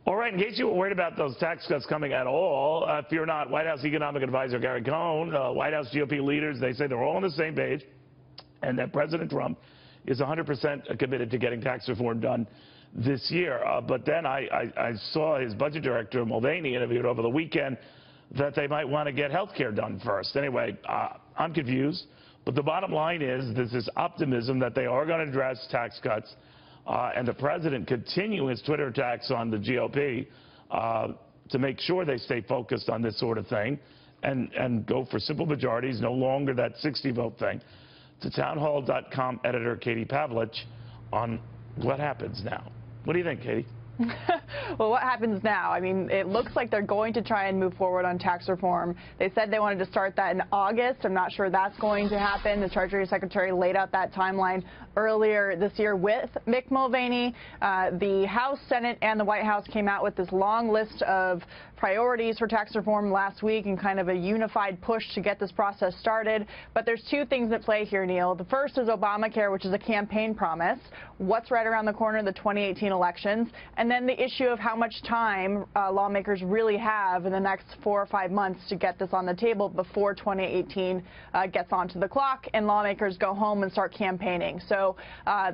All right, in case you were worried about those tax cuts coming at all, fear not. White House Economic Advisor Gary Cohn, White House GOP leaders, they say they're all on the same page and that President Trump is 100% committed to getting tax reform done this year. But then I saw his budget director, Mulvaney, interviewed over the weekend that they might want to get health care done first. Anyway, I'm confused. But the bottom line is there's this optimism that they are going to address tax cuts. And the president continue his Twitter attacks on the GOP to make sure they stay focused on this sort of thing and go for simple majorities, no longer that 60-vote thing. To townhall.com editor Katie Pavlich on what happens now. What do you think, Katie? Well, what happens now? I mean, it looks like they're going to try and move forward on tax reform. They said they wanted to start that in August. I'm not sure that's going to happen. The Treasury Secretary laid out that timeline earlier this year with Mick Mulvaney. The House, Senate, and the White House came out with this long list of priorities for tax reform last week and kind of a unified push to get this process started. But there's two things at play here, Neil. The first is Obamacare, which is a campaign promise. What's right around the corner, the 2018 elections. And then the issue of how much time lawmakers really have in the next 4 or 5 months to get this on the table before 2018 gets onto the clock and lawmakers go home and start campaigning. So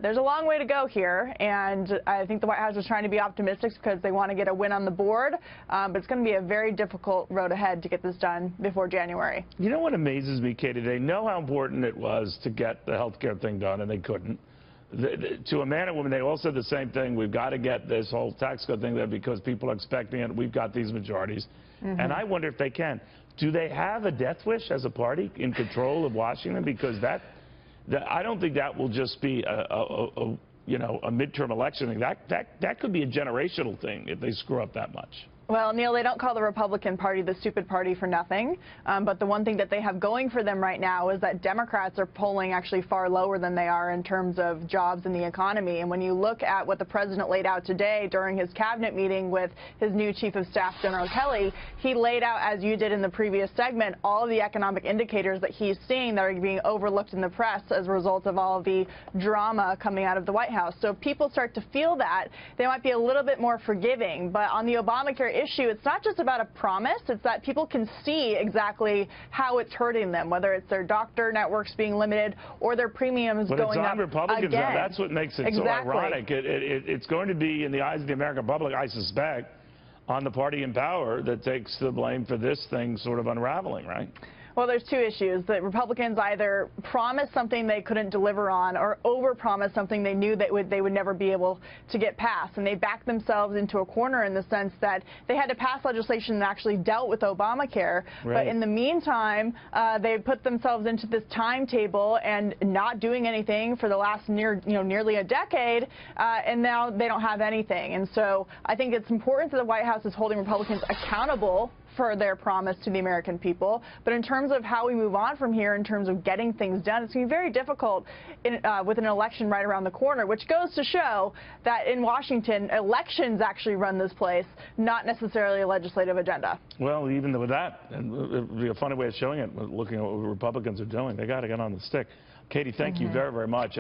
there's a long way to go here, and I think the White House is trying to be optimistic because they want to get a win on the board, but it's going to be a very difficult road ahead to get this done before January. You know what amazes me, Katie? They know how important it was to get the health care thing done, and they couldn't. To a man and woman, they all said the same thing. We've got to get this whole tax cut thing there because people are expecting it. We've got these majorities. And I wonder if they can. Do they have a death wish as a party in control of Washington? Because I don't think that will just be a midterm election thing. That could be a generational thing if they screw up that much. Well, Neil, they don't call the Republican Party the stupid party for nothing. But the one thing that they have going for them right now is that Democrats are polling actually far lower than they are in terms of jobs and the economy. And when you look at what the president laid out today during his cabinet meeting with his new chief of staff, General Kelly, he laid out, as you did in the previous segment, all of the economic indicators that he's seeing that are being overlooked in the press as a result of all of the drama coming out of the White House. So if people start to feel that, they might be a little bit more forgiving. But on the Obamacare issue, it's not just about a promise, it's that people can see exactly how it's hurting them, whether it's their doctor networks being limited or their premiums going up again. But it's on Republicans now. That's what makes it so ironic. It's going to be, in the eyes of the American public, I suspect, on the party in power that takes the blame for this thing sort of unraveling, right? Well, there's two issues. The Republicans either promised something they couldn't deliver on or overpromised something they knew they would never be able to get passed. And they backed themselves into a corner in the sense that they had to pass legislation that actually dealt with Obamacare. Right. But in the meantime, they put themselves into this timetable and not doing anything for the last nearly a decade, and now they don't have anything. And so I think it's important that the White House is holding Republicans accountable for their promise to the American people. But in terms of how we move on from here, in terms of getting things done, it's going to be very difficult with an election right around the corner, which goes to show that in Washington, elections actually run this place, not necessarily a legislative agenda. Well, even with that, and it would be a funny way of showing it, looking at what Republicans are doing. They got to get on the stick. Katie, thank you very, very much.